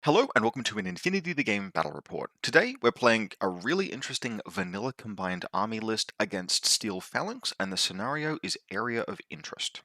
Hello and welcome to an Infinity the Game battle report. Today we're playing a really interesting vanilla combined army list against Steel Phalanx, and the scenario is Area of Interest.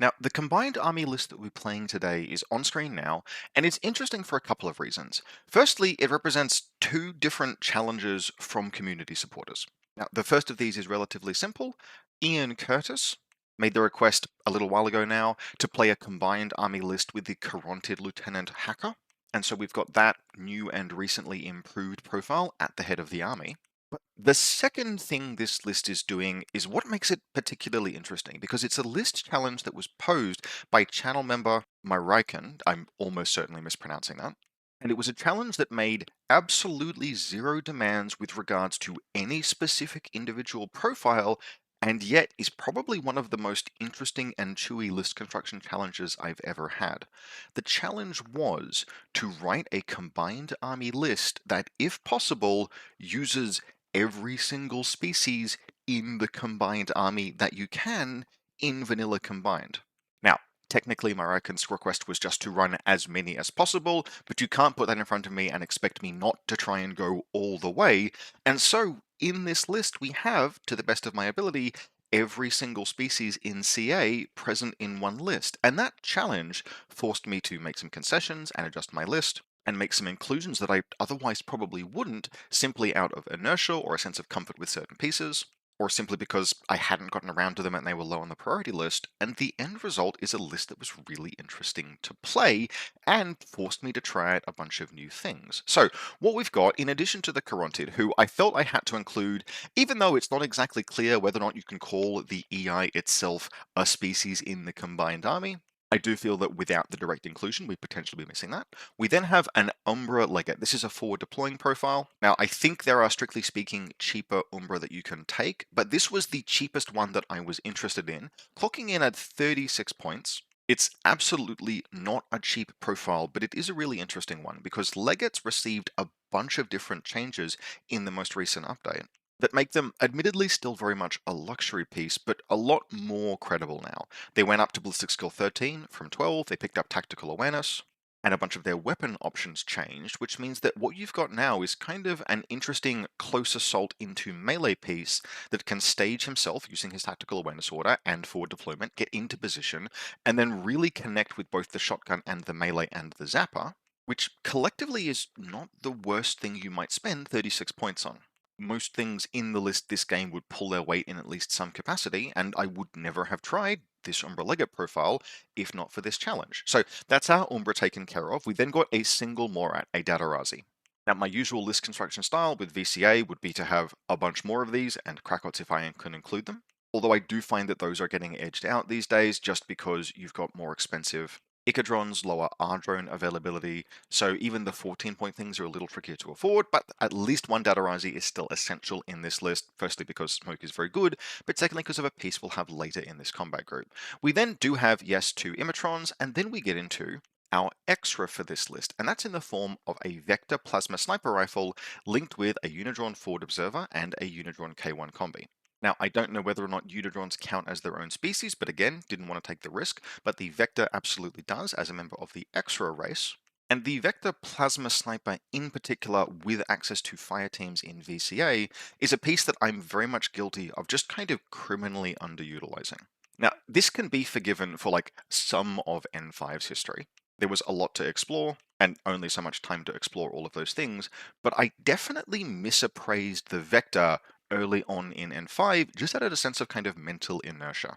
Now, the combined army list that we're playing today is on screen now, and it's interesting for a couple of reasons. Firstly, it represents two different challenges from community supporters. Now, the first of these is relatively simple. Ian Curtis made the request a little while ago now to play a combined army list with the Caronted Lieutenant Hacker. And so we've got that new and recently improved profile at the head of the army. But the second thing this list is doing is what makes it particularly interesting, because it's a list challenge that was posed by channel member Myriken. I'm almost certainly mispronouncing that. And it was a challenge that made absolutely zero demands with regards to any specific individual profile, and yet is probably one of the most interesting and chewy list construction challenges I've ever had. The challenge was to write a combined army list that, if possible, uses every single species in the combined army that you can in vanilla combined. Now, technically my request was just to run as many as possible, but you can't put that in front of me and expect me not to try and go all the way. And so in this list we have, to the best of my ability, every single species in CA present in one list. And that challenge forced me to make some concessions and adjust my list, and make some inclusions that I otherwise probably wouldn't, simply out of inertia or a sense of comfort with certain pieces, or simply because I hadn't gotten around to them and they were low on the priority list. And the end result is a list that was really interesting to play and forced me to try out a bunch of new things. So what we've got, in addition to the Caronted, who I felt I had to include, even though it's not exactly clear whether or not you can call the EI itself a species in the combined army, I do feel that without the direct inclusion, we'd potentially be missing that. We then have an Umbra Legate. This is a forward deploying profile. Now, I think there are, strictly speaking, cheaper Umbra that you can take, but this was the cheapest one that I was interested in, clocking in at 36 points. It's absolutely not a cheap profile, but it is a really interesting one because Legates received a bunch of different changes in the most recent update that make them admittedly still very much a luxury piece, but a lot more credible now. They went up to Ballistic Skill 13 from 12, they picked up Tactical Awareness, and a bunch of their weapon options changed, which means that what you've got now is kind of an interesting close assault into melee piece that can stage himself using his Tactical Awareness order and forward deployment, get into position, and then really connect with both the shotgun and the melee and the zapper, which collectively is not the worst thing you might spend 36 points on. Most things in the list this game would pull their weight in at least some capacity, and I would never have tried this Umbra Legate profile if not for this challenge. So that's our Umbra taken care of. We then got a single Morat, a Dadarazi. Now, my usual list construction style with VCA would be to have a bunch more of these, and Krakots if I can include them. Although I do find that those are getting edged out these days just because you've got more expensive Icadrons, lower R-drone availability, so even the 14-point things are a little trickier to afford, but at least one Dadarazi is still essential in this list, firstly because smoke is very good, but secondly because of a piece we'll have later in this combat group. We then do have, yes, two Imitrons, and then we get into our extra for this list, and that's in the form of a Vector Plasma Sniper Rifle linked with a Unidrawn Forward Observer and a Unidrawn K1 Combi. Now, I don't know whether or not Unidrons count as their own species, but again, didn't want to take the risk, but the Vector absolutely does as a member of the Extra race. And the Vector Plasma Sniper in particular, with access to fire teams in VCA, is a piece that I'm very much guilty of just kind of criminally underutilizing. Now, this can be forgiven for like some of N5's history. There was a lot to explore, and only so much time to explore all of those things, but I definitely misappraised the Vector early on in N5, just out of a sense of kind of mental inertia.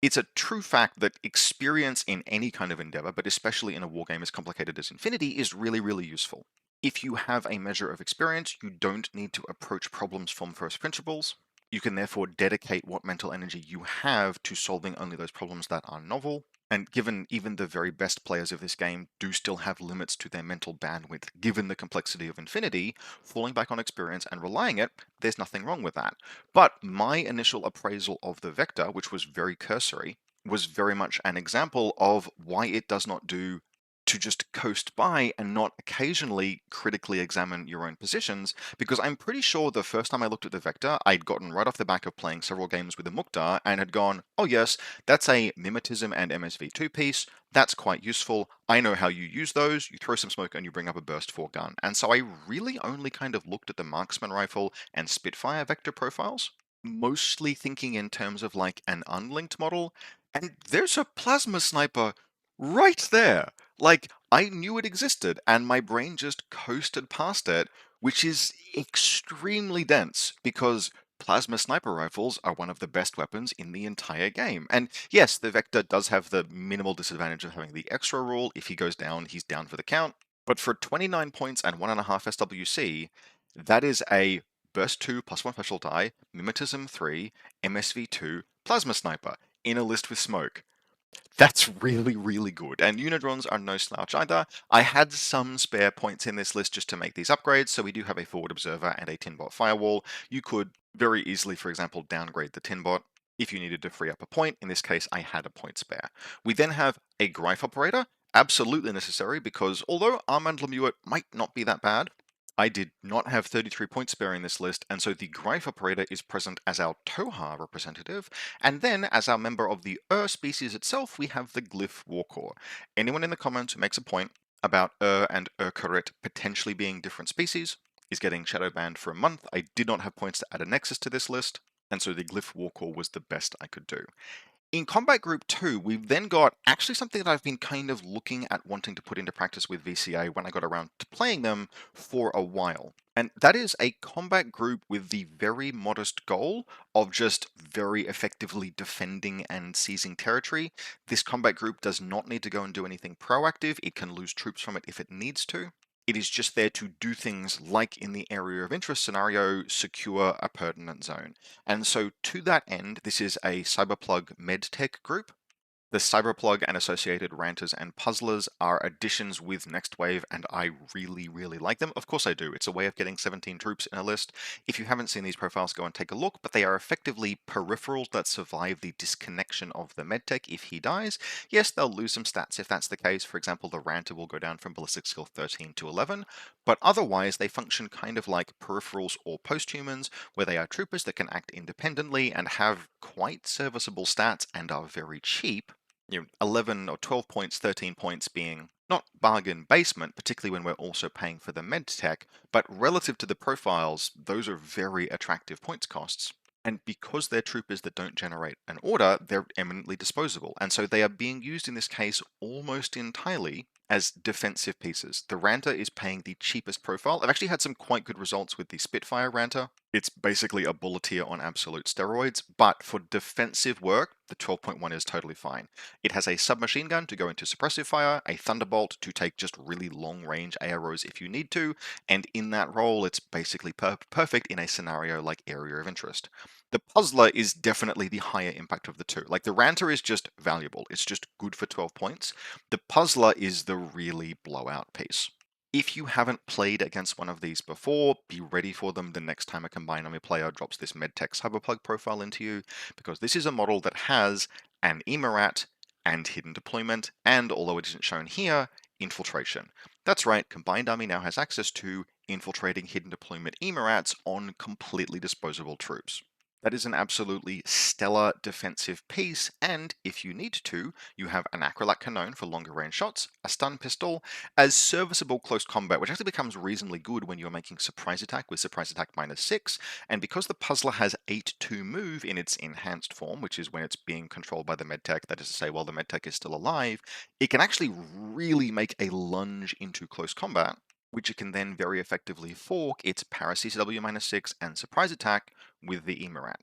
It's a true fact that experience in any kind of endeavor, but especially in a wargame as complicated as Infinity, is really, really useful. If you have a measure of experience, you don't need to approach problems from first principles. You can therefore dedicate what mental energy you have to solving only those problems that are novel. And given even the very best players of this game do still have limits to their mental bandwidth, given the complexity of Infinity, falling back on experience and relying it, there's nothing wrong with that. But my initial appraisal of the Vector, which was very cursory, was very much an example of why it does not do to just coast by and not occasionally critically examine your own positions, because I'm pretty sure the first time I looked at the Vector, I'd gotten right off the back of playing several games with the Mukhtar and had gone, oh yes, that's a Mimetism and MSV2 piece, that's quite useful, I know how you use those, you throw some smoke and you bring up a burst 4 gun. And so I really only kind of looked at the Marksman Rifle and Spitfire Vector profiles, mostly thinking in terms of like an unlinked model, and there's a Plasma Sniper right there. Like, I knew it existed, and my brain just coasted past it, which is extremely dense because plasma sniper rifles are one of the best weapons in the entire game. And yes, the Vector does have the minimal disadvantage of having the extra rule. If he goes down, he's down for the count. But for 29 points and 1.5 SWC, that is a Burst 2 plus 1 special die, Mimetism 3, MSV2, Plasma Sniper in a list with smoke. That's really, really good. And Unidrons are no slouch either. I had some spare points in this list just to make these upgrades, so we do have a forward observer and a Tinbot firewall. You could very easily, for example, downgrade the Tinbot if you needed to free up a point. In this case, I had a point spare. We then have a Greif operator, absolutely necessary because although Armand Lemuet might not be that bad, I did not have 33 points spare in this list, and so the Greif operator is present as our Tohar representative, and then as our member of the species itself, we have the Glyph Warcore. Anyone in the comments who makes a point about and Urkarit potentially being different species is getting shadow banned for a month. I did not have points to add a nexus to this list, and so the Glyph Warcore was the best I could do. In Combat Group 2, we've then got actually something that I've been kind of looking at wanting to put into practice with VCA when I got around to playing them for a while. And that is a combat group with the very modest goal of just very effectively defending and seizing territory. This combat group does not need to go and do anything proactive. It can lose troops from it if it needs to. It is just there to do things like in the area of interest scenario, secure a pertinent zone. And so to that end, this is a Cyberplug MedTech group. The Cyberplug and associated ranters and puzzlers are additions with Next Wave, and I really, really like them. Of course I do. It's a way of getting 17 troops in a list. If you haven't seen these profiles, go and take a look, but they are effectively peripherals that survive the disconnection of the medtech if he dies. Yes, they'll lose some stats if that's the case. For example, the ranter will go down from ballistic skill 13 to 11, but otherwise they function kind of like peripherals or posthumans, where they are troopers that can act independently and have quite serviceable stats and are very cheap. 11 or 12 points, 13 points being not bargain basement, particularly when we're also paying for the med tech, but relative to the profiles, those are very attractive points costs. And because they're troopers that don't generate an order, they're eminently disposable. And so they are being used in this case almost entirely as defensive pieces. The Ranter is paying the cheapest profile. I've actually had some quite good results with the Spitfire Ranter. It's basically a bulletier on absolute steroids, but for defensive work, the 12.1 is totally fine. It has a submachine gun to go into suppressive fire, a thunderbolt to take just really long range arrows if you need to, and in that role, it's basically perfect in a scenario like Area of Interest. The Puzzler is definitely the higher impact of the two. Like the Ranter is just valuable, it's just good for 12 points. The Puzzler is the really blowout piece. If you haven't played against one of these before, be ready for them the next time a Combined Army player drops this MedTech Cyberplug profile into you, because this is a model that has an Emirat and hidden deployment, and although it isn't shown here, infiltration. That's right, Combined Army now has access to infiltrating hidden deployment Emirats on completely disposable troops. That is an absolutely stellar defensive piece, and if you need to, you have an Acrylic Cannon for longer range shots, a stun pistol, as serviceable close combat, which actually becomes reasonably good when you're making surprise attack with surprise attack -6, and because the Puzzler has 8-2 move in its enhanced form, which is when it's being controlled by the medtech, that is to say while the medtech is still alive, it can actually really make a lunge into close combat, which it can then very effectively fork its para CCW -6 and surprise attack with the Emirat.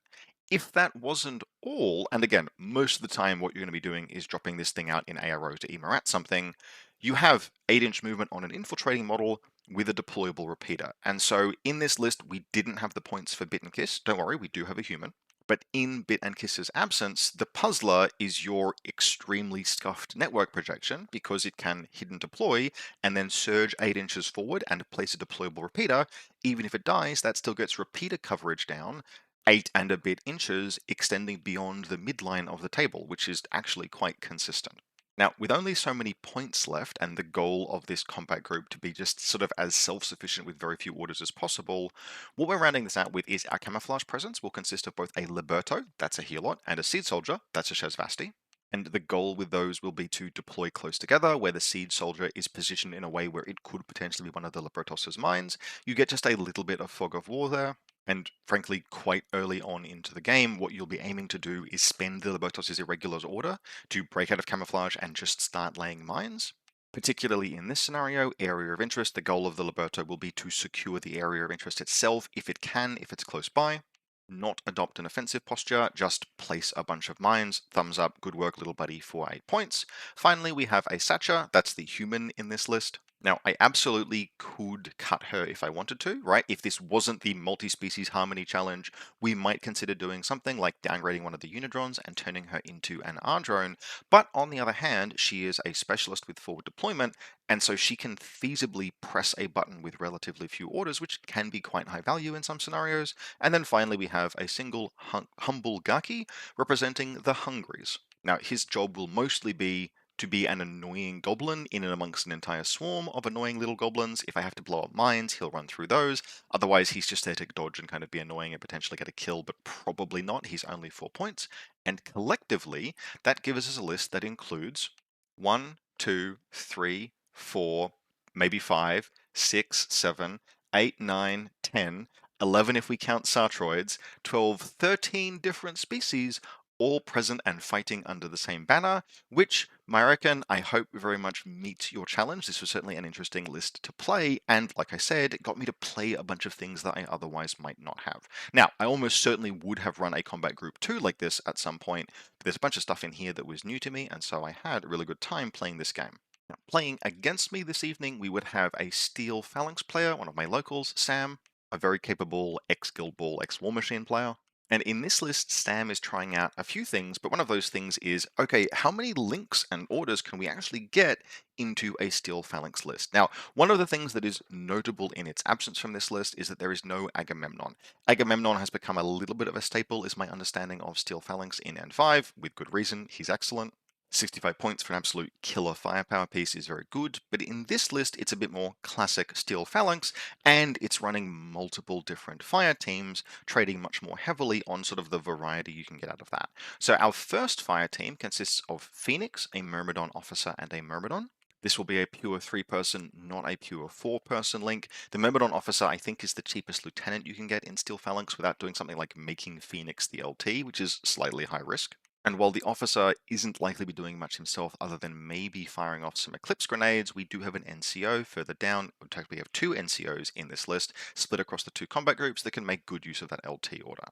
If that wasn't all, and again, most of the time what you're going to be doing is dropping this thing out in ARO to Emirat something, you have 8-inch movement on an infiltrating model with a deployable repeater. And so in this list, we didn't have the points for Bit and Kiss. Don't worry, we do have a human. But in Bit and Kiss's absence, the Puzzler is your extremely scuffed network projection because it can hidden deploy and then surge 8 inches forward and place a deployable repeater. Even if it dies, that still gets repeater coverage down 8 and a bit inches, extending beyond the midline of the table, which is actually quite consistent. Now, with only so many points left and the goal of this combat group to be just sort of as self-sufficient with very few orders as possible, what we're rounding this out with is our camouflage presence will consist of both a Liberto, that's a Healot, and a Seed Soldier, that's a Shazvasti. And the goal with those will be to deploy close together, where the Seed Soldier is positioned in a way where it could potentially be one of the Libertos' mines. You get just a little bit of fog of war there. And frankly, quite early on into the game, what you'll be aiming to do is spend the Libertos' Irregulars order to break out of camouflage and just start laying mines. Particularly in this scenario, area of interest, the goal of the Liberto will be to secure the area of interest itself if it can, if it's close by. Not adopt an offensive posture, just place a bunch of mines. Thumbs up, good work, little buddy, for 8 points. Finally, we have a Satcher, that's the human in this list. Now, I absolutely could cut her if I wanted to, right? If this wasn't the multi-species harmony challenge, we might consider doing something like downgrading one of the Unidrons and turning her into an R-drone. But on the other hand, she is a specialist with forward deployment, and so she can feasibly press a button with relatively few orders, which can be quite high value in some scenarios. And then finally, we have a single humble Gaki representing the Hungries. Now, his job will mostly be to be an annoying goblin in and amongst an entire swarm of annoying little goblins. If I have to blow up mines, he'll run through those. Otherwise, he's just there to dodge and kind of be annoying and potentially get a kill, but probably not. He's only 4 points. And collectively, that gives us a list that includes 1, 2, 3, 4, maybe 5, 6, 7, 8, 9, 10, 11 if we count Sartroids, 12, 13 different species, all present and fighting under the same banner, which, I reckon, I hope very much meets your challenge. This was certainly an interesting list to play, and like I said, it got me to play a bunch of things that I otherwise might not have. Now, I almost certainly would have run a combat group 2 like this at some point, but there's a bunch of stuff in here that was new to me, and so I had a really good time playing this game. Now, playing against me this evening, we would have a Steel Phalanx player, one of my locals, Sam, a very capable ex-Guild Ball, ex-War Machine player. And in this list, Sam is trying out a few things, but one of those things is, okay, how many links and orders can we actually get into a Steel Phalanx list? Now, one of the things that is notable in its absence from this list is that there is no Agamemnon. Agamemnon has become a little bit of a staple, is my understanding of Steel Phalanx in N5, with good reason, he's excellent. 65 points for an absolute killer firepower piece is very good, but in this list it's a bit more classic Steel Phalanx, and it's running multiple different fire teams, trading much more heavily on sort of the variety you can get out of that. So our first fire team consists of Phoenix, a Myrmidon officer, and a Myrmidon. This will be a pure 3-person, not a pure 4-person link. The Myrmidon officer, I think, is the cheapest lieutenant you can get in Steel Phalanx without doing something like making Phoenix the LT, which is slightly high risk. And while the officer isn't likely to be doing much himself other than maybe firing off some Eclipse grenades, we do have an NCO further down. In fact, we have 2 NCOs in this list, split across the 2 combat groups that can make good use of that LT order.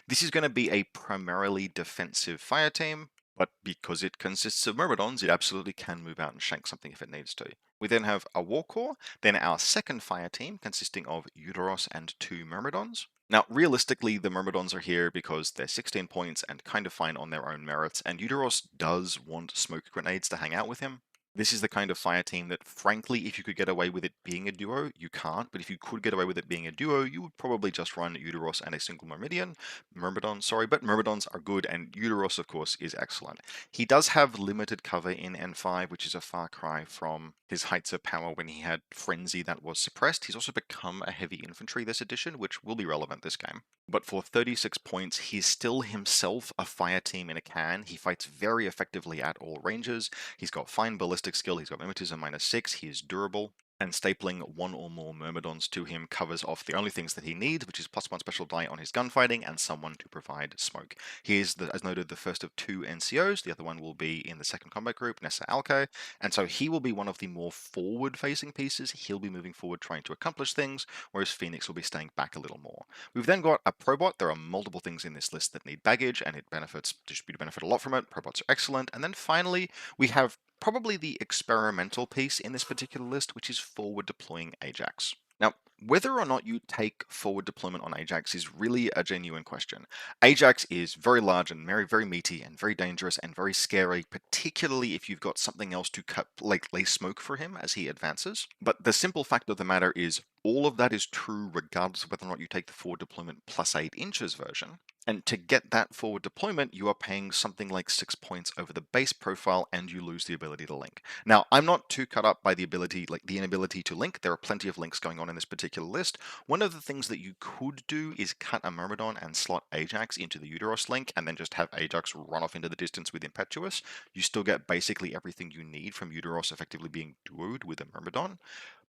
This is going to be a primarily defensive fire team, but because it consists of Myrmidons, it absolutely can move out and shank something if it needs to. We then have a War Corps, then our second fire team consisting of Eudoros and 2 Myrmidons. Now, realistically, the Myrmidons are here because they're 16 points and kind of fine on their own merits, and Eudoros does want smoke grenades to hang out with him. This is the kind of fire team that, frankly, if you could get away with it being a duo, you can't, but if you could get away with it being a duo, you would probably just run Eudoros and a single Myrmidon, sorry, but Myrmidons are good, and Eudoros, of course, is excellent. He does have limited cover in N5, which is a far cry from his heights of power when he had Frenzy that was suppressed. He's also become a heavy infantry this edition, which will be relevant this game. But for 36 points, he's still himself a fire team in a can. He fights very effectively at all ranges. He's got fine ballistic skill, he's got mimetism -6, he is durable, and stapling 1 or more Myrmidons to him covers off the only things that he needs, which is +1 special die on his gunfighting and someone to provide smoke. He is, as noted, the first of 2 NCOs. The other one will be in the second combat group, Nessa Alke, and so he will be one of the more forward-facing pieces. He'll be moving forward trying to accomplish things, whereas Phoenix will be staying back a little more. We've then got a Probot. There are multiple things in this list that need baggage, and it benefits, distributed benefit a lot from it. Probots are excellent. And then finally, we have probably the experimental piece in this particular list, which is forward deploying Ajax. Now, Whether or not you take forward deployment on Ajax is really a genuine question. Ajax is very large and very, very meaty and very dangerous and very scary, particularly if you've got something else to cut, like lay smoke for him as he advances. But the simple fact of the matter is, all of that is true regardless of whether or not you take the forward deployment plus 8 inches version. And to get that forward deployment, you are paying something like 6 points over the base profile and you lose the ability to link. Now, I'm not too cut up by the ability, like the inability to link. There are plenty of links going on in this particular list. One of the things that you could do is cut a Myrmidon and slot Ajax into the Uteros link and then just have Ajax run off into the distance with Impetuous. You still get basically everything you need from Uteros effectively being duoed with a Myrmidon.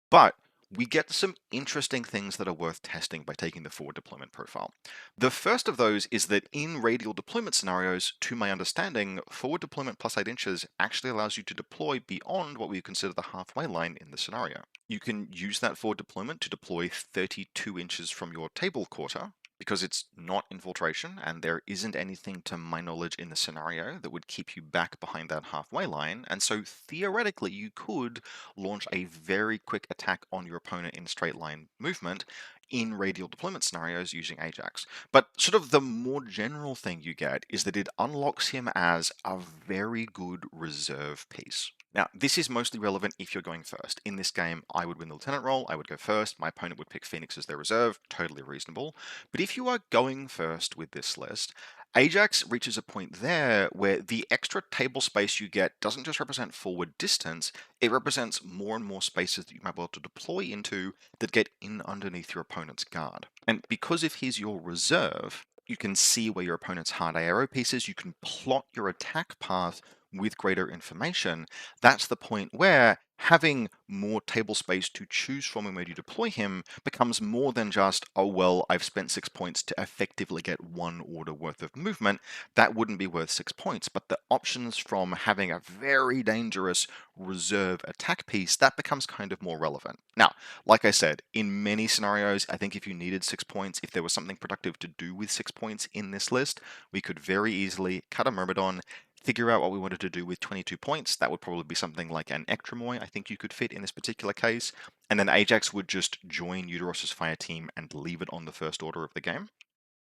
But we get some interesting things that are worth testing by taking the forward deployment profile. The first of those is that in radial deployment scenarios, to my understanding, forward deployment plus 8 inches actually allows you to deploy beyond what we consider the halfway line in the scenario. You can use that forward deployment to deploy 32 inches from your table quarter, because it's not infiltration and there isn't anything to my knowledge in the scenario that would keep you back behind that halfway line. And so theoretically, you could launch a very quick attack on your opponent in straight line movement in radial deployment scenarios using Ajax. But sort of the more general thing you get is that it unlocks him as a very good reserve piece. Now, this is mostly relevant if you're going first. In this game, I would win the lieutenant role, I would go first, my opponent would pick Phoenix as their reserve, totally reasonable. But if you are going first with this list, Ajax reaches a point there where the extra table space you get doesn't just represent forward distance, it represents more and more spaces that you might be able to deploy into that get in underneath your opponent's guard. And because if he's your reserve, you can see where your opponent's hard arrow pieces, you can plot your attack path with greater information. That's the point where having more table space to choose from and where you deploy him becomes more than just, oh, well, I've spent 6 points to effectively get one order worth of movement. That wouldn't be worth 6 points. But the options from having a very dangerous reserve attack piece, that becomes kind of more relevant. Now, like I said, in many scenarios, I think if you needed 6 points, if there was something productive to do with 6 points in this list, we could very easily cut a Myrmidon, figure out what we wanted to do with 22 points. That would probably be something like an Ectremoy, I think you could fit in this particular case. And then Ajax would just join Uteros's fire team and leave it on the first order of the game.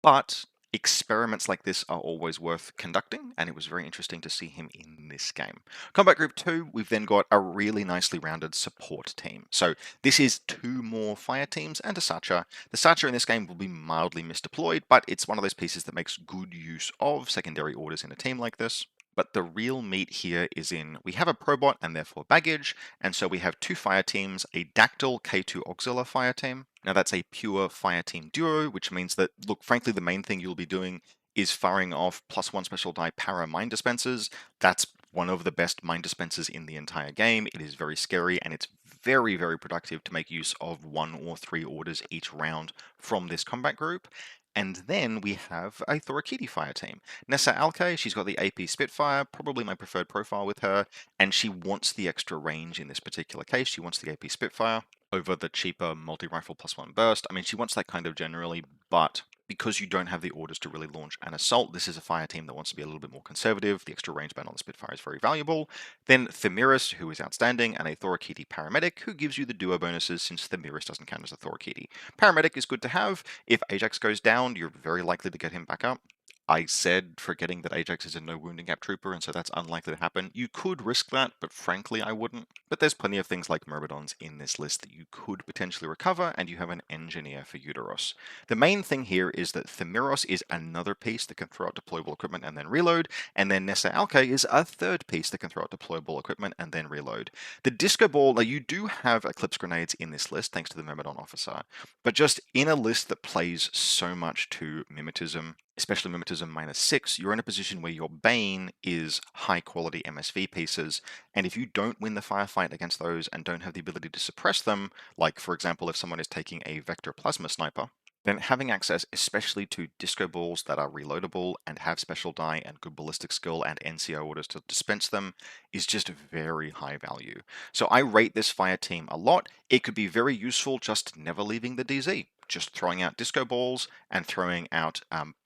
But experiments like this are always worth conducting, and it was very interesting to see him in this game. Combat Group 2, we've then got a really nicely rounded support team. So this is 2 more fire teams and a Sacha. The Sacha in this game will be mildly misdeployed, but it's one of those pieces that makes good use of secondary orders in a team like this. But the real meat here is in, we have a Probot and therefore baggage, and so we have 2 fire teams, a Dactyl K2 Auxilia fire team. Now that's a pure fire team duo, which means that, look, frankly, the main thing you'll be doing is firing off +1 special die para mine dispensers. That's one of the best mine dispensers in the entire game. It is very scary, and it's very, very productive to make use of 1 or 3 orders each round from this combat group. And then we have a Thorakiti fire team. Nessa Alke, she's got the AP Spitfire, probably my preferred profile with her, and she wants the extra range in this particular case. She wants the AP Spitfire over the cheaper multi-rifle +1 burst. I mean, she wants that kind of generally, but because you don't have the orders to really launch an assault, this is a fire team that wants to be a little bit more conservative. The extra range band on the Spitfire is very valuable. Then Themiris, who is outstanding, and a Thorakiti Paramedic, who gives you the duo bonuses since Themiris doesn't count as a Thorakiti. Paramedic is good to have. If Ajax goes down, you're very likely to get him back up. I said, forgetting that Ajax is a no wounding gap trooper, and so that's unlikely to happen. You could risk that, but frankly, I wouldn't. But there's plenty of things like Myrmidons in this list that you could potentially recover, and you have an engineer for Uteros. The main thing here is that Themiros is another piece that can throw out deployable equipment and then reload, and then Nessa Alke is a third piece that can throw out deployable equipment and then reload. The Disco Ball, now you do have Eclipse Grenades in this list, thanks to the Myrmidon officer, but just in a list that plays so much to Mimetism, especially Mimetism -6, you're in a position where your Bane is high quality MSV pieces, and if you don't win the firefight against those and don't have the ability to suppress them, like for example if someone is taking a Vector Plasma Sniper, then having access especially to disco balls that are reloadable and have special die and good ballistic skill and NCO orders to dispense them is just very high value. So I rate this fire team a lot. It could be very useful just never leaving the DZ, just throwing out disco balls and throwing out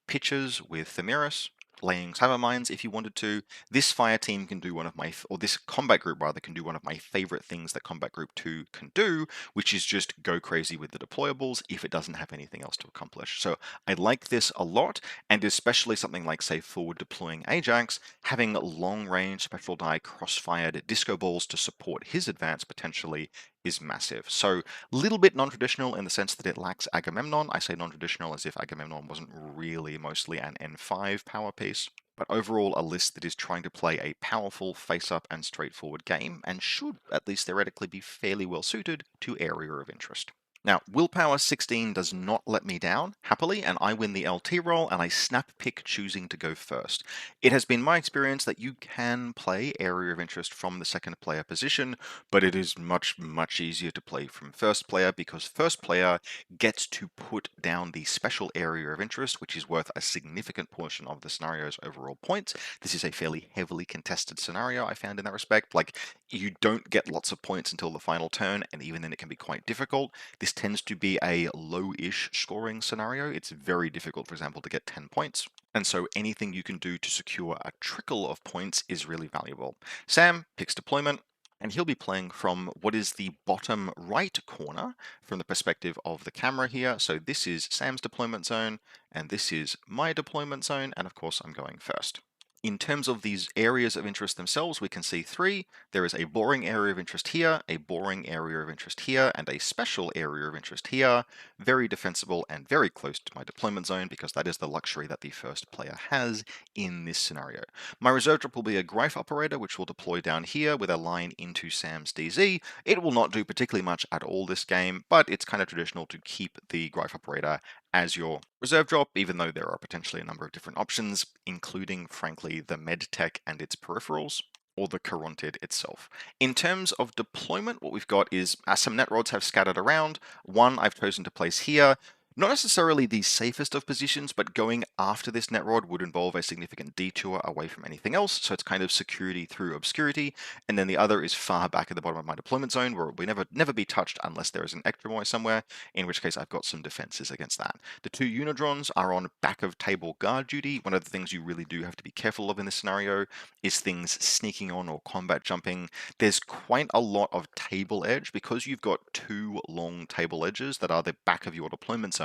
pitches with Themiris. laying cyber mines if you wanted to. This fire team can do one of my, or this combat group rather, can do one of my favorite things that combat group 2 can do, which is just go crazy with the deployables if it doesn't have anything else to accomplish. So I like this a lot, and especially something like, say, forward deploying Ajax, having long range special die cross-fired disco balls to support his advance potentially is massive. So a little bit non-traditional in the sense that it lacks Agamemnon. I say non-traditional as if Agamemnon wasn't really mostly an N5 power piece. But overall, a list that is trying to play a powerful, face-up and straightforward game, and should at least theoretically be fairly well suited to area of interest. Now, Willpower 16 does not let me down, happily, and I win the LT roll, and I snap pick choosing to go first. It has been my experience that you can play Area of Interest from the second player position, but it is much, much easier to play from first player because first player gets to put down the special Area of Interest, which is worth a significant portion of the scenario's overall points. This is a fairly heavily contested scenario, I found in that respect. Like, you don't get lots of points until the final turn, and even then it can be quite difficult. This tends to be a low-ish scoring scenario. It's very difficult, for example, to get 10 points. And so anything you can do to secure a trickle of points is really valuable. Sam picks deployment, and he'll be playing from what is the bottom right corner from the perspective of the camera here. So this is Sam's deployment zone, and this is my deployment zone, and of course I'm going first. In terms of these areas of interest themselves, we can see three. There is a boring area of interest here, a boring area of interest here, and a special area of interest here. Very defensible and very close to my deployment zone because that is the luxury that the first player has in this scenario. My reserve drop will be a Greif operator, which will deploy down here with a line into Sam's DZ. It will not do particularly much at all this game, but it's kind of traditional to keep the Greif operator as your reserve drop, even though there are potentially a number of different options, including, frankly, the medtech and its peripherals, or the Carontid itself. In terms of deployment, what we've got is some net rods have scattered around. One I've chosen to place here. Not necessarily the safest of positions, but going after this net rod would involve a significant detour away from anything else, so it's kind of security through obscurity. And then the other is far back at the bottom of my deployment zone, where it will never be touched unless there is an Ectromoy somewhere, in which case I've got some defenses against that. The two Unidrons are on back of table guard duty. One of the things you really do have to be careful of in this scenario is things sneaking on or combat jumping. There's quite a lot of table edge because you've got two long table edges that are the back of your deployment zone.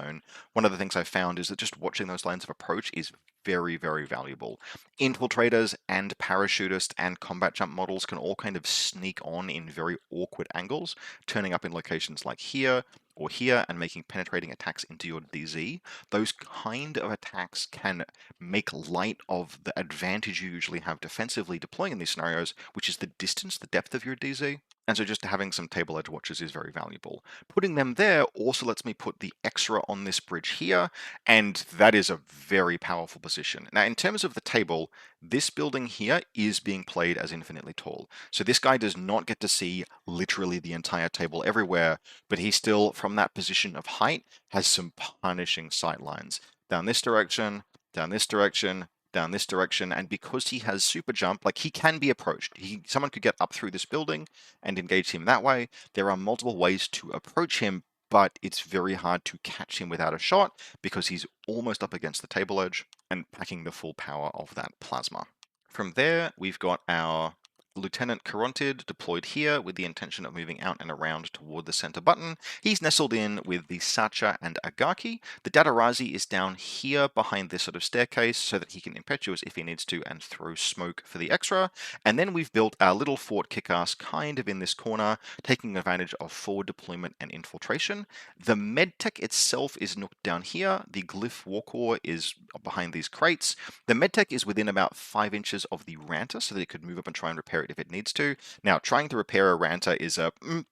One of the things I've found is that just watching those lines of approach is very, very valuable. Infiltrators and parachutists and combat jump models can all kind of sneak on in very awkward angles, turning up in locations like here or here and making penetrating attacks into your DZ. Those kind of attacks can make light of the advantage you usually have defensively deploying in these scenarios, which is the distance, the depth of your DZ. And so just having some table edge watchers is very valuable. Putting them there also lets me put the extra on this bridge here, and that is a very powerful position. Now, in terms of the table, this building here is being played as infinitely tall. So this guy does not get to see literally the entire table everywhere, but he still, from that position of height, has some punishing sight lines. Down this direction, down this direction, down this direction, and because he has super jump, like he can be approached. Someone could get up through this building and engage him that way. There are multiple ways to approach him, but it's very hard to catch him without a shot because he's almost up against the table edge and packing the full power of that plasma. From there, we've got our Lieutenant Carontid deployed here with the intention of moving out and around toward the center button. He's nestled in with the Sacha and Agaki. The Datarazi is down here behind this sort of staircase so that he can impetuous if he needs to and throw smoke for the extra. And then we've built our little fort kickass kind of in this corner, taking advantage of forward deployment and infiltration. The medtech itself is nooked down here. The Glyph Warcore is behind these crates. The medtech is within about 5 inches of the Ranta so that it could move up and try and repair it if it needs to. Now, trying to repair a Ranta is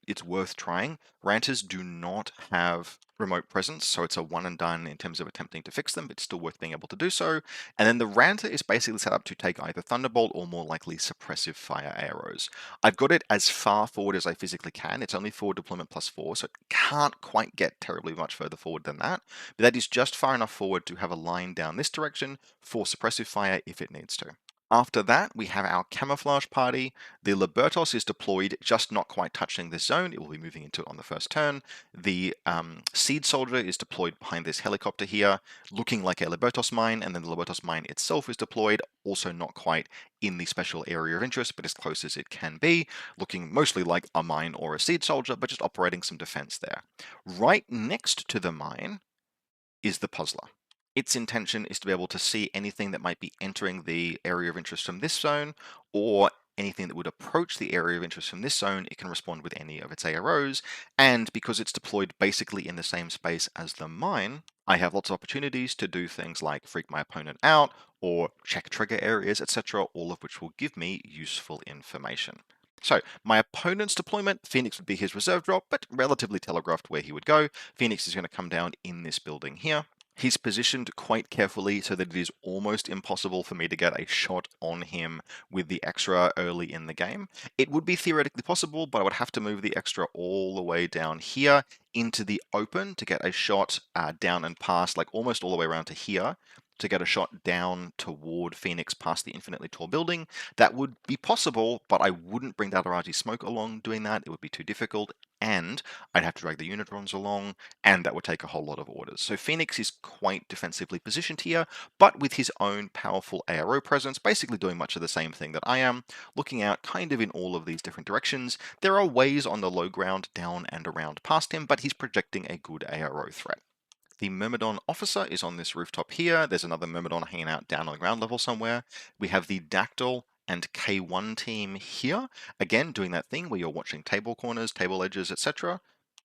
it's worth trying. Rantas do not have remote presence, so it's a one and done in terms of attempting to fix them, but it's still worth being able to do so. And then the Ranta is basically set up to take either Thunderbolt or more likely suppressive fire arrows. I've got it as far forward as I physically can. It's only forward deployment +4, so it can't quite get terribly much further forward than that. But that is just far enough forward to have a line down this direction for suppressive fire if it needs to. After that, we have our camouflage party. The Libertos is deployed, just not quite touching this zone. It will be moving into it on the first turn. The Seed Soldier is deployed behind this helicopter here, looking like a Libertos mine, and then the Libertos mine itself is deployed, also not quite in the special area of interest, but as close as it can be, looking mostly like a mine or a Seed Soldier, but just operating some defense there. Right next to the mine is the Puzzler. Its intention is to be able to see anything that might be entering the area of interest from this zone, or anything that would approach the area of interest from this zone. It can respond with any of its AROs, and because it's deployed basically in the same space as the mine, I have lots of opportunities to do things like freak my opponent out, or check trigger areas, etc., all of which will give me useful information. So, my opponent's deployment, Phoenix would be his reserve drop, but relatively telegraphed where he would go. Phoenix is going to come down in this building here. He's positioned quite carefully so that it is almost impossible for me to get a shot on him with the extra early in the game. It would be theoretically possible, but I would have to move the extra all the way down here into the open to get a shot down and past, like almost all the way around to here, to get a shot down toward Phoenix past the infinitely tall building. That would be possible, but I wouldn't bring Dotterati Smoke along doing that. It would be too difficult, and I'd have to drag the Unitrons along, and that would take a whole lot of orders. So Phoenix is quite defensively positioned here, but with his own powerful ARO presence, basically doing much of the same thing that I am, looking out kind of in all of these different directions. There are ways on the low ground down and around past him, but he's projecting a good ARO threat. The Myrmidon officer is on this rooftop here. There's another Myrmidon hanging out down on the ground level somewhere. We have the Dactyl and K1 team here, again doing that thing where you're watching table corners, table edges, etc.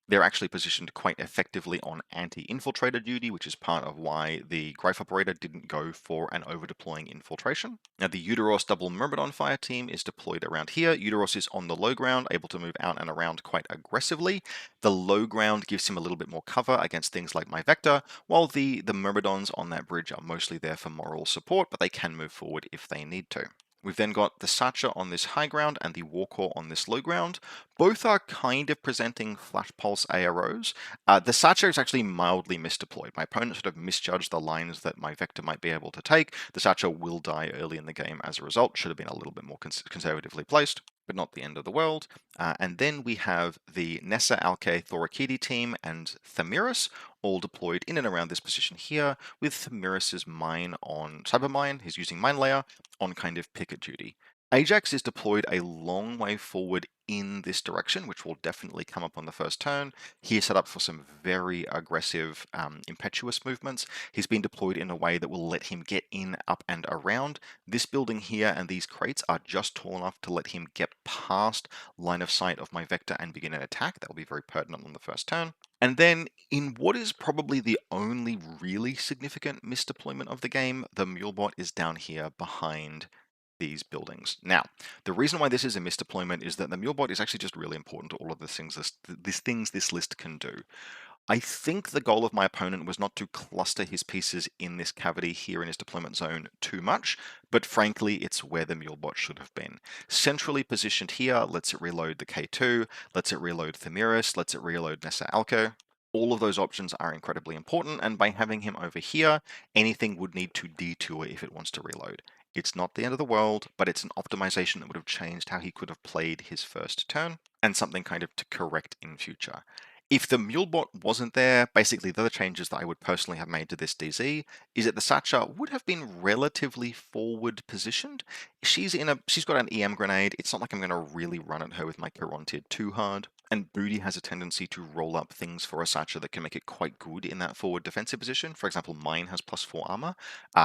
They're actually positioned quite effectively on anti-infiltrator duty, which is part of why the Greif operator didn't go for an over-deploying infiltration. Now the Uteros double Myrmidon fire team is deployed around here. Uteros is on the low ground, able to move out and around quite aggressively. The low ground gives him a little bit more cover against things like my Vector, while the Myrmidons on that bridge are mostly there for moral support, but they can move forward if they need to. We've then got the Sacha on this high ground and the Warcore on this low ground. Both are kind of presenting Flash Pulse AROs. The Sacha is actually mildly misdeployed. My opponent sort of misjudged the lines that my Vector might be able to take. The Sacha will die early in the game as a result. Should have been a little bit more conservatively placed, but not the end of the world. And then we have the Nessa, Alke, Thorakiti team and Thamiris all deployed in and around this position here, with Thamiris's mine on Cybermine. He's using Mine Layer on kind of picket duty. Ajax is deployed a long way forward in this direction, which will definitely come up on the first turn. He is set up for some very aggressive, impetuous movements. He's been deployed in a way that will let him get in, up, and around. This building here and these crates are just tall enough to let him get past line of sight of my Vector and begin an attack. That will be very pertinent on the first turn. And then, in what is probably the only really significant misdeployment of the game, the Mulebot is down here behind these buildings. Now, the reason why this is a misdeployment is that the Mulebot is actually just really important to all of the things this list can do. I think the goal of my opponent was not to cluster his pieces in this cavity here in his deployment zone too much, but frankly, it's where the Mulebot should have been. Centrally positioned here lets it reload the K2, lets it reload Thamiris, lets it reload Nessa Alco. All of those options are incredibly important, and by having him over here, anything would need to detour if it wants to reload. It's not the end of the world, but it's an optimization that would have changed how he could have played his first turn, and something kind of to correct in future. If the Mulebot wasn't there, basically the other changes that I would personally have made to this DZ is that the Sacha would have been relatively forward positioned. She's got an EM grenade. It's not like I'm going to really run at her with my Chirontid too hard. And Booty has a tendency to roll up things for a Sacha that can make it quite good in that forward defensive position. For example, mine has +4 armor.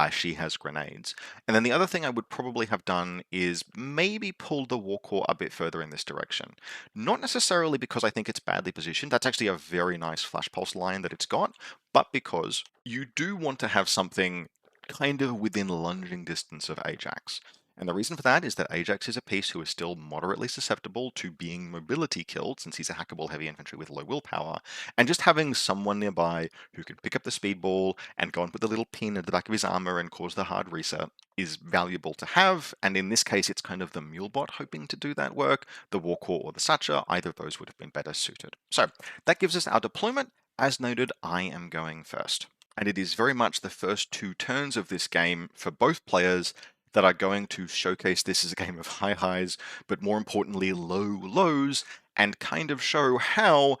She has grenades. And then the other thing I would probably have done is maybe pull the Warcore a bit further in this direction. Not necessarily because I think it's badly positioned. That's actually a very nice Flash Pulse line that it's got, but because you do want to have something kind of within lunging distance of Ajax. And the reason for that is that Ajax is a piece who is still moderately susceptible to being mobility killed, since he's a hackable heavy infantry with low willpower, and just having someone nearby who can pick up the speedball and go and put the little pin at the back of his armor and cause the hard reset is valuable to have, and in this case it's kind of the Mulebot hoping to do that work. The Warcore or the Sacha, either of those would have been better suited. So that gives us our deployment. As noted, I am going first. And it is very much the first 2 turns of this game for both players that are going to showcase this as a game of high highs, but more importantly, low lows, and kind of show how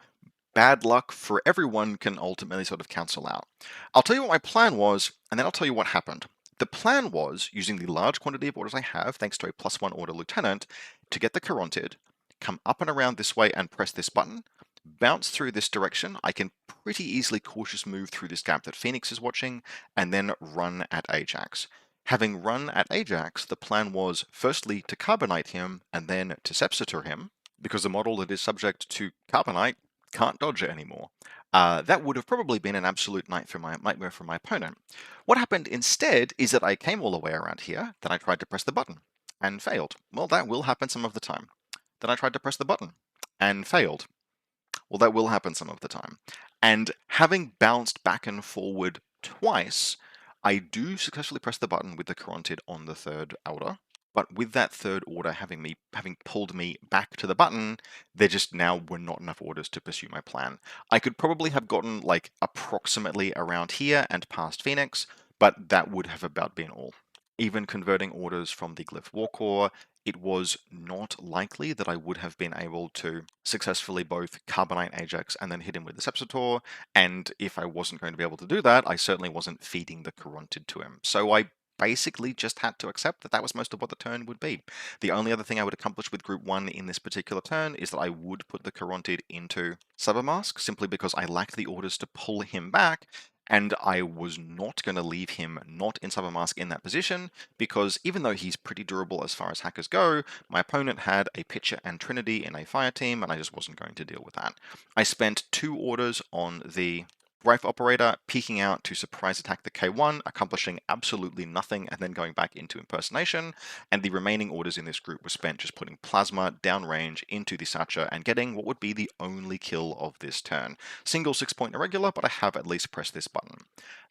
bad luck for everyone can ultimately sort of cancel out. I'll tell you what my plan was, and then I'll tell you what happened. The plan was, using the large quantity of orders I have, thanks to a +1 order lieutenant, to get the Caronted, come up and around this way and press this button, bounce through this direction. I can pretty easily cautious move through this gap that Phoenix is watching, and then run at Ajax. Having run at Ajax, the plan was firstly to carbonite him and then to Sepsitor him, because the model that is subject to carbonite can't dodge it anymore. That would have probably been an absolute nightmare for my opponent. What happened instead is that I came all the way around here, then I tried to press the button and failed. Well, that will happen some of the time. Then I tried to press the button and failed. Well, that will happen some of the time. And having bounced back and forward twice, I do successfully press the button with the Caronted on the third order. But with that third order having pulled me back to the button, there just now were not enough orders to pursue my plan. I could probably have gotten like approximately around here and past Phoenix, but that would have about been all. Even converting orders from the Glyph Warcore, it was not likely that I would have been able to successfully both carbonite Ajax and then hit him with the Sepsitor, and if I wasn't going to be able to do that, I certainly wasn't feeding the Caronted to him. So I basically just had to accept that that was most of what the turn would be. The only other thing I would accomplish with Group 1 in this particular turn is that I would put the Caronted into Cybermask, simply because I lacked the orders to pull him back, and I was not going to leave him not in Cybermask in that position, because even though he's pretty durable as far as hackers go, my opponent had a Pitcher and Trinity in a fire team, and I just wasn't going to deal with that. I spent 2 orders on the Rifle Operator, peeking out to surprise attack the K1, accomplishing absolutely nothing, and then going back into Impersonation, and the remaining orders in this group were spent just putting Plasma downrange into the Satcher and getting what would be the only kill of this turn. Single 6-point irregular, but I have at least pressed this button.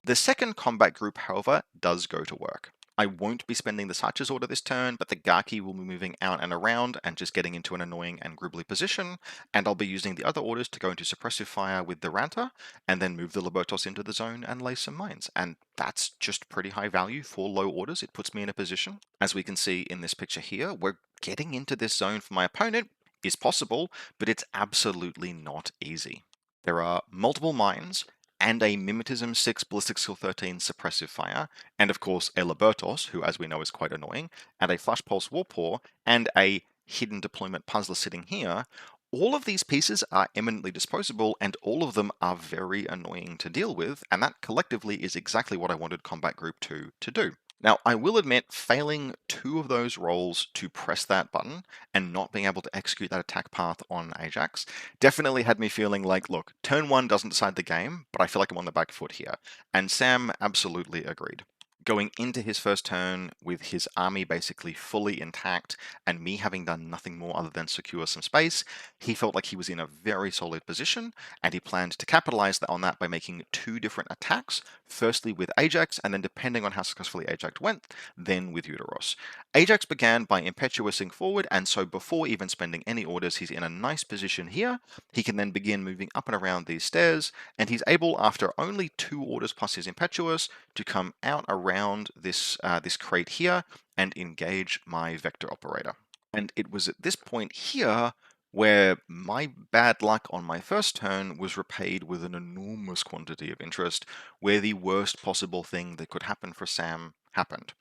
The second combat group, however, does go to work. I won't be spending the Satcher's order this turn, but the Gaki will be moving out and around and just getting into an annoying and gribbly position, and I'll be using the other orders to go into Suppressive Fire with the Ranta, and then move the Lobertos into the zone and lay some mines. And that's just pretty high value for low orders. It puts me in a position. As we can see in this picture here, we're getting into this zone for my opponent is possible, but it's absolutely not easy. There are multiple mines, and a Mimetism 6 Ballistic Skill 13 Suppressive Fire, and of course a Libertos, who as we know is quite annoying, and a Flash Pulse Warpaw, and a Hidden Deployment Puzzler sitting here. All of these pieces are eminently disposable, and all of them are very annoying to deal with, and that collectively is exactly what I wanted Combat Group 2 to do. Now, I will admit, failing 2 of those rolls to press that button and not being able to execute that attack path on Ajax definitely had me feeling like, look, turn 1 doesn't decide the game, but I feel like I'm on the back foot here. And Sam absolutely agreed. Going into his first turn with his army basically fully intact and me having done nothing more other than secure some space, he felt like he was in a very solid position, and he planned to capitalize on that by making 2 different attacks, firstly with Ajax, and then depending on how successfully Ajax went, then with Uteros. Ajax began by impetuousing forward, and so before even spending any orders, he's in a nice position here. He can then begin moving up and around these stairs, and he's able, after only 2 orders plus his impetuous, to come out around this crate here and engage my Vector Operator. And it was at this point here where my bad luck on my first turn was repaid with an enormous quantity of interest, where the worst possible thing that could happen for Sam happened,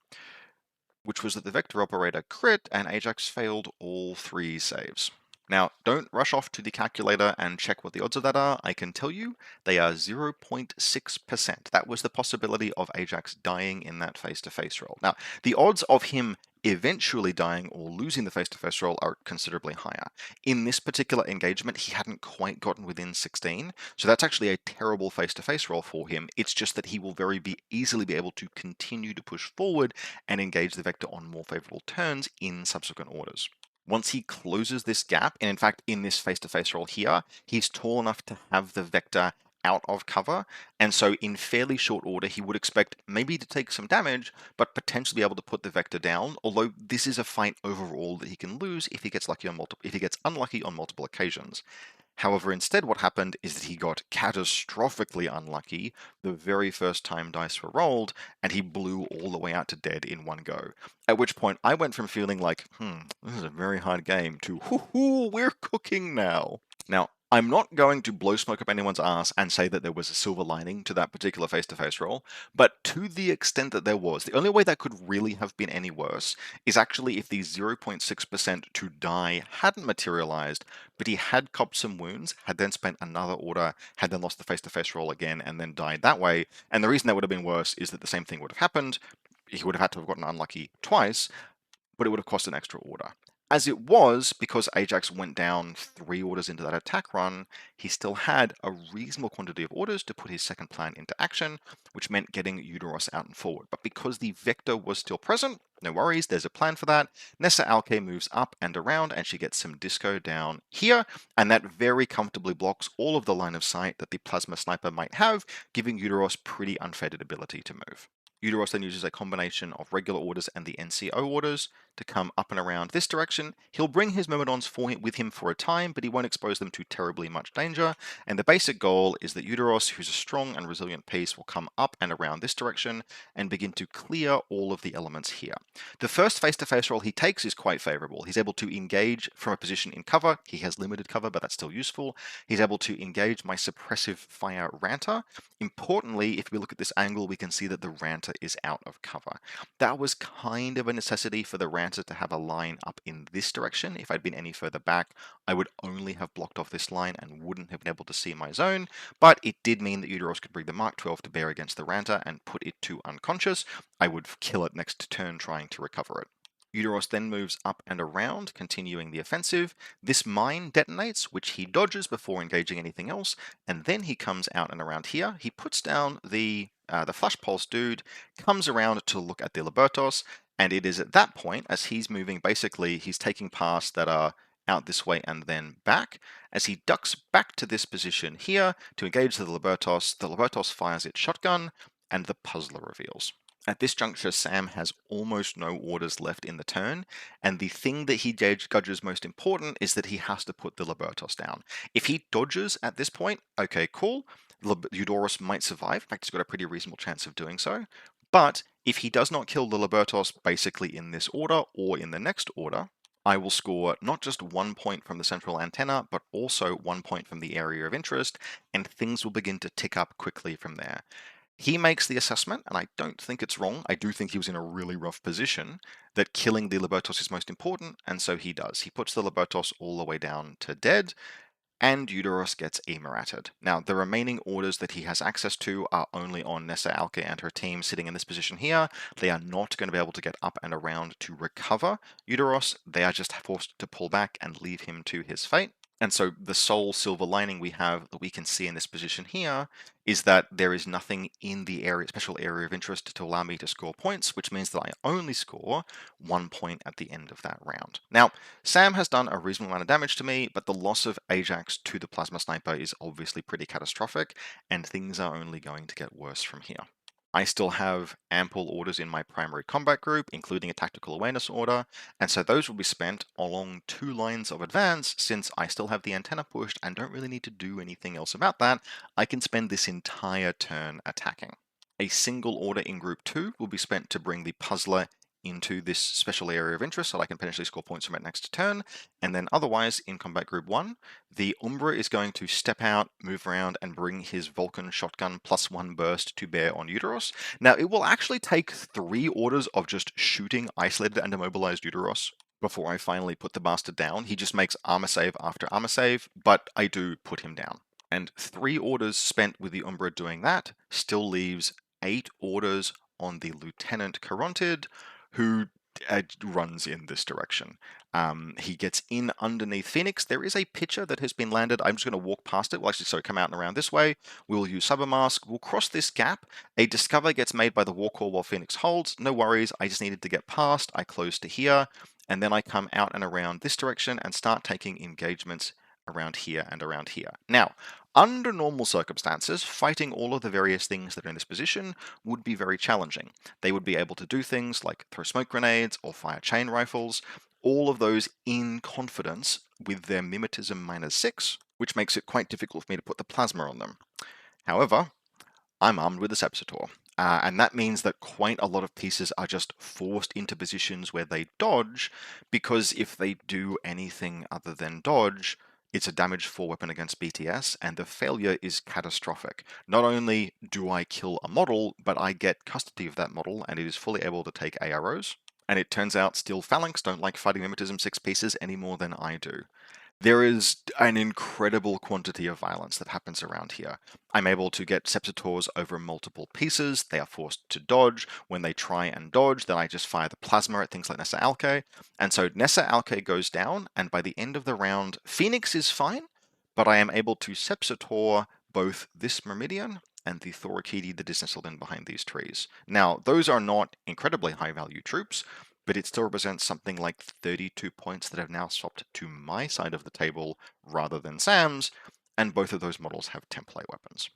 which was that the Vector Operator crit and Ajax failed all 3 saves. Now, don't rush off to the calculator and check what the odds of that are. I can tell you they are 0.6%. That was the possibility of Ajax dying in that face-to-face roll. Now, the odds of him eventually dying or losing the face-to-face roll are considerably higher. In this particular engagement, he hadn't quite gotten within 16, so that's actually a terrible face-to-face roll for him. It's just that he will easily be able to continue to push forward and engage the Vector on more favorable turns in subsequent orders. Once he closes this gap, and in fact in this face-to-face roll here, he's tall enough to have the Vector out of cover, and so in fairly short order he would expect maybe to take some damage, but potentially be able to put the Vector down, although this is a fight overall that he can lose if he gets unlucky on multiple occasions. However, instead what happened is that he got catastrophically unlucky the very first time dice were rolled, and he blew all the way out to dead in one go. At which point I went from feeling like, this is a very hard game, to, hoo, we're cooking now. Now, I'm not going to blow smoke up anyone's ass and say that there was a silver lining to that particular face-to-face roll, but to the extent that there was, the only way that could really have been any worse is actually if the 0.6% to die hadn't materialized, but he had copped some wounds, had then spent another order, had then lost the face-to-face roll again, and then died that way. And the reason that would have been worse is that the same thing would have happened. He would have had to have gotten unlucky twice, but it would have cost an extra order. As it was, because Ajax went down 3 orders into that attack run, he still had a reasonable quantity of orders to put his second plan into action, which meant getting Eudoros out and forward. But because the Vector was still present, no worries, there's a plan for that. Nessa Alke moves up and around, and she gets some disco down here, and that very comfortably blocks all of the line of sight that the Plasma Sniper might have, giving Eudoros pretty unfettered ability to move. Eudoros then uses a combination of regular orders and the NCO orders to come up and around this direction. He'll bring his Myrmidons with him for a time, but he won't expose them to terribly much danger. And the basic goal is that Eudoros, who's a strong and resilient piece, will come up and around this direction and begin to clear all of the elements here. The first face-to-face roll he takes is quite favorable. He's able to engage from a position in cover. He has limited cover, but that's still useful. He's able to engage my suppressive fire Ranter. Importantly, if we look at this angle, we can see that the Ranter is out of cover. That was kind of a necessity for the Ranter to have a line up in this direction. If I'd been any further back, I would only have blocked off this line and wouldn't have been able to see my zone, but it did mean that Eudoros could bring the Mark 12 to bear against the Ranter and put it to unconscious. I would kill it next turn trying to recover it. Eudoros then moves up and around, continuing the offensive. This mine detonates, which he dodges before engaging anything else, and then he comes out and around here. He puts down the Flash Pulse dude, comes around to look at the Libertos, and it is at that point, as he's moving, basically, he's taking paths that are out this way and then back. As he ducks back to this position here to engage the Libertos fires its shotgun, and the Puzzler reveals. At this juncture, Sam has almost no orders left in the turn, and the thing that he judges most important is that he has to put the Libertos down. If he dodges at this point, okay, cool. Eudoros might survive. In fact, he's got a pretty reasonable chance of doing so. But if he does not kill the Libertos basically in this order or in the next order, I will score not just 1 point from the central antenna, but also 1 point from the area of interest, and things will begin to tick up quickly from there. He makes the assessment, and I don't think it's wrong. I do think he was in a really rough position, that killing the Libertos is most important, and so he does. He puts the Libertos all the way down to dead, and Eudoros gets emeratted. Now, the remaining orders that he has access to are only on Nessa Alke and her team sitting in this position here. They are not going to be able to get up and around to recover Eudoros. They are just forced to pull back and leave him to his fate. And so the sole silver lining we have that we can see in this position here is that there is nothing in the special area of interest to allow me to score points, which means that I only score 1 point at the end of that round. Now, Sam has done a reasonable amount of damage to me, but the loss of Ajax to the Plasma Sniper is obviously pretty catastrophic, and things are only going to get worse from here. I still have ample orders in my primary combat group, including a tactical awareness order, and so those will be spent along 2 lines of advance. Since I still have the antenna pushed and don't really need to do anything else about that, I can spend this entire turn attacking. A single order in group 2 will be spent to bring the puzzler into this special area of interest so that I can potentially score points from it next turn, and then otherwise in combat group 1, the Umbra is going to step out, move around, and bring his Vulcan shotgun +1 burst to bear on Eudoros. Now, it will actually take 3 orders of just shooting isolated and immobilized Eudoros before I finally put the bastard down. He just makes armor save after armor save, but I do put him down. And 3 orders spent with the Umbra doing that still leaves 8 orders on the Lieutenant Carontid, who runs in this direction. He gets in underneath Phoenix. There is a picture that has been landed. I'm just going to walk past it. We'll actually come out and around this way. We'll use Cybermask. We'll cross this gap. A discover gets made by the war call while Phoenix holds. No worries. I just needed to get past. I close to here. And then I come out and around this direction and start taking engagements around here and around here. Now, under normal circumstances, fighting all of the various things that are in this position would be very challenging. They would be able to do things like throw smoke grenades or fire chain rifles, all of those in confidence with their mimetism -6 which makes it quite difficult for me to put the plasma on them. However, I'm armed with a Sepsitor, and that means that quite a lot of pieces are just forced into positions where they dodge, because if they do anything other than dodge, it's a damage 4 weapon against BTS, and the failure is catastrophic. Not only do I kill a model, but I get custody of that model, and it is fully able to take AROs. And it turns out Steel Phalanx don't like fighting Mimetism 6 pieces any more than I do. There is an incredible quantity of violence that happens around here. I'm able to get Sepsitors over multiple pieces. They are forced to dodge. When they try and dodge, then I just fire the plasma at things like Nessa Alke. And so Nessa Alke goes down, and by the end of the round, Phoenix is fine, but I am able to Sepsitor both this Myrmidion and the Thorokidi that is nestled in behind these trees. Now, those are not incredibly high value troops, but it still represents something like 32 points that have now swapped to my side of the table rather than Sam's, and both of those models have template weapons.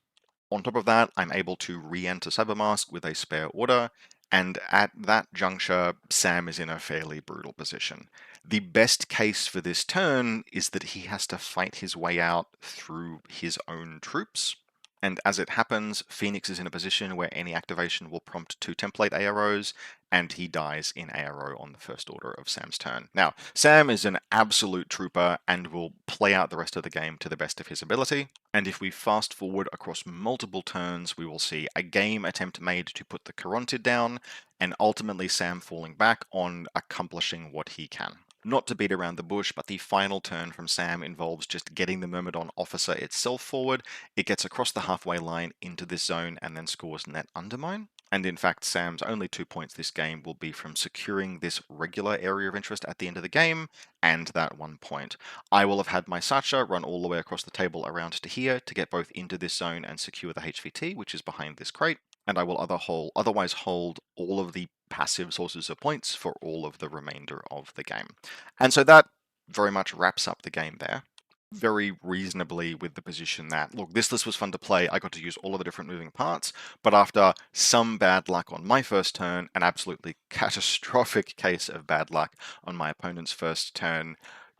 On top of that, I'm able to re-enter Cybermask with a spare order, and at that juncture, Sam is in a fairly brutal position. The best case for this turn is that he has to fight his way out through his own troops, and as it happens, Phoenix is in a position where any activation will prompt 2 template AROs, and he dies in ARO on the first order of Sam's turn. Now, Sam is an absolute trooper and will play out the rest of the game to the best of his ability, and if we fast forward across multiple turns, we will see a game attempt made to put the Carontid down, and ultimately Sam falling back on accomplishing what he can. Not to beat around the bush, but the final turn from Sam involves just getting the Myrmidon officer itself forward. It gets across the halfway line into this zone and then scores net undermine. And in fact, Sam's only 2 points this game will be from securing this regular area of interest at the end of the game, and that 1 point. I will have had my Sacha run all the way across the table around to here to get both into this zone and secure the HVT, which is behind this crate, and I will otherwise hold all of the passive sources of points for all of the remainder of the game. And so that very much wraps up the game there. Very reasonably with the position that, look, this list was fun to play, I got to use all of the different moving parts, but after some bad luck on my first turn, an absolutely catastrophic case of bad luck on my opponent's first turn,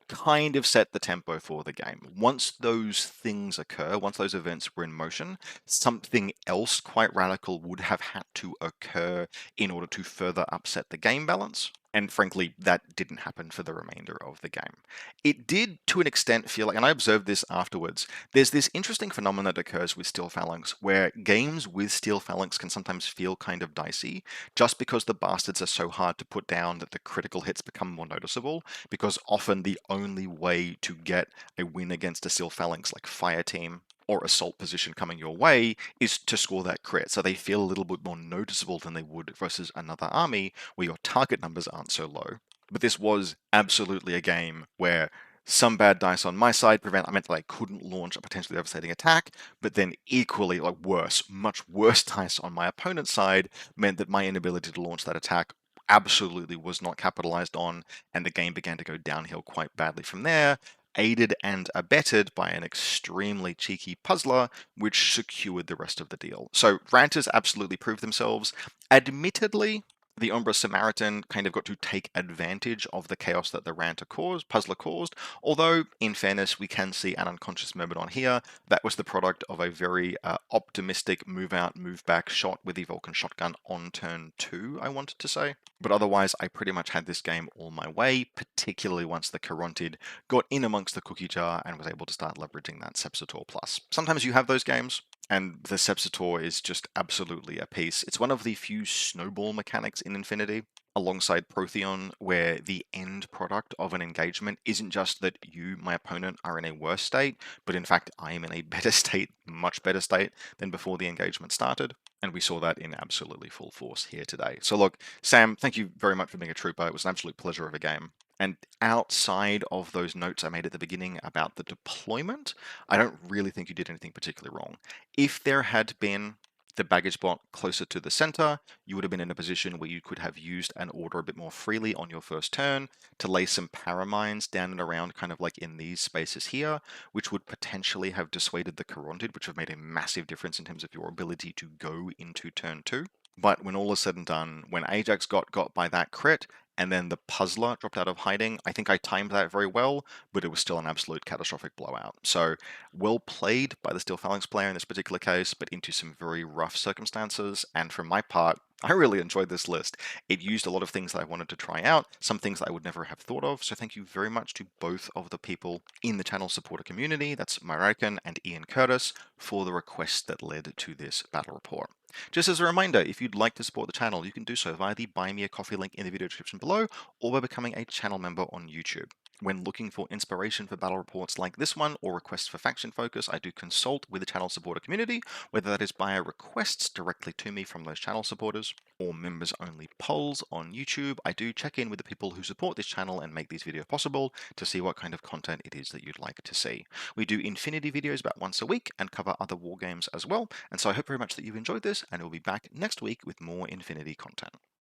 kind of set the tempo for the game. Once those things occur, once those events were in motion, something else quite radical would have had to occur in order to further upset the game balance. And frankly, that didn't happen for the remainder of the game. It did, to an extent, feel like, and I observed this afterwards, there's this interesting phenomenon that occurs with Steel Phalanx, where games with Steel Phalanx can sometimes feel kind of dicey, just because the bastards are so hard to put down that the critical hits become more noticeable, because often the only way to get a win against a Steel Phalanx like Fire Team or assault position coming your way is to score that crit. So they feel a little bit more noticeable than they would versus another army where your target numbers aren't so low. But this was absolutely a game where some bad dice on my side meant that I couldn't launch a potentially devastating attack, but then equally, like worse, much worse dice on my opponent's side meant that my inability to launch that attack absolutely was not capitalized on, and the game began to go downhill quite badly from there, aided and abetted by an extremely cheeky puzzler, which secured the rest of the deal. So Ranters absolutely proved themselves. Admittedly, the Umbra Samaritan kind of got to take advantage of the chaos that the puzzler caused, although, in fairness, we can see an unconscious Myrmidon here. That was the product of a very optimistic move out, move back shot with the Vulcan shotgun on turn 2, I wanted to say. But otherwise, I pretty much had this game all my way, particularly once the Carontid got in amongst the cookie jar and was able to start leveraging that Sepsitor Plus. Sometimes you have those games, and the Sepsitor is just absolutely a piece. It's one of the few snowball mechanics in Infinity, alongside Protheon, where the end product of an engagement isn't just that you, my opponent, are in a worse state, but in fact I am in a better state, much better state than before the engagement started. And we saw that in absolutely full force here today. So look, Sam, thank you very much for being a trooper. It was an absolute pleasure of a game. And outside of those notes I made at the beginning about the deployment, I don't really think you did anything particularly wrong. If there had been the baggage bot closer to the center, you would have been in a position where you could have used an order a bit more freely on your first turn to lay some paramines down and around, kind of like in these spaces here, which would potentially have dissuaded the Carontid, which would have made a massive difference in terms of your ability to go into turn 2. But when all is said and done, when Ajax got by that crit, and then the puzzler dropped out of hiding, I think I timed that very well, but it was still an absolute catastrophic blowout. So well played by the Steel Phalanx player in this particular case, but into some very rough circumstances. And for my part, I really enjoyed this list. It used a lot of things that I wanted to try out, some things that I would never have thought of. So thank you very much to both of the people in the channel supporter community, that's Myrakin and Ian Curtis, for the requests that led to this battle report. Just as a reminder, if you'd like to support the channel, you can do so via the Buy Me a Coffee link in the video description below, or by becoming a channel member on YouTube. When looking for inspiration for battle reports like this one, or requests for faction focus, I do consult with the channel supporter community, whether that is via requests directly to me from those channel supporters, or members only polls on YouTube. I do check in with the people who support this channel and make these videos possible to see what kind of content it is that you'd like to see. We do Infinity videos about once a week and cover other war games as well, and so I hope very much that you've enjoyed this, and we'll be back next week with more Infinity content.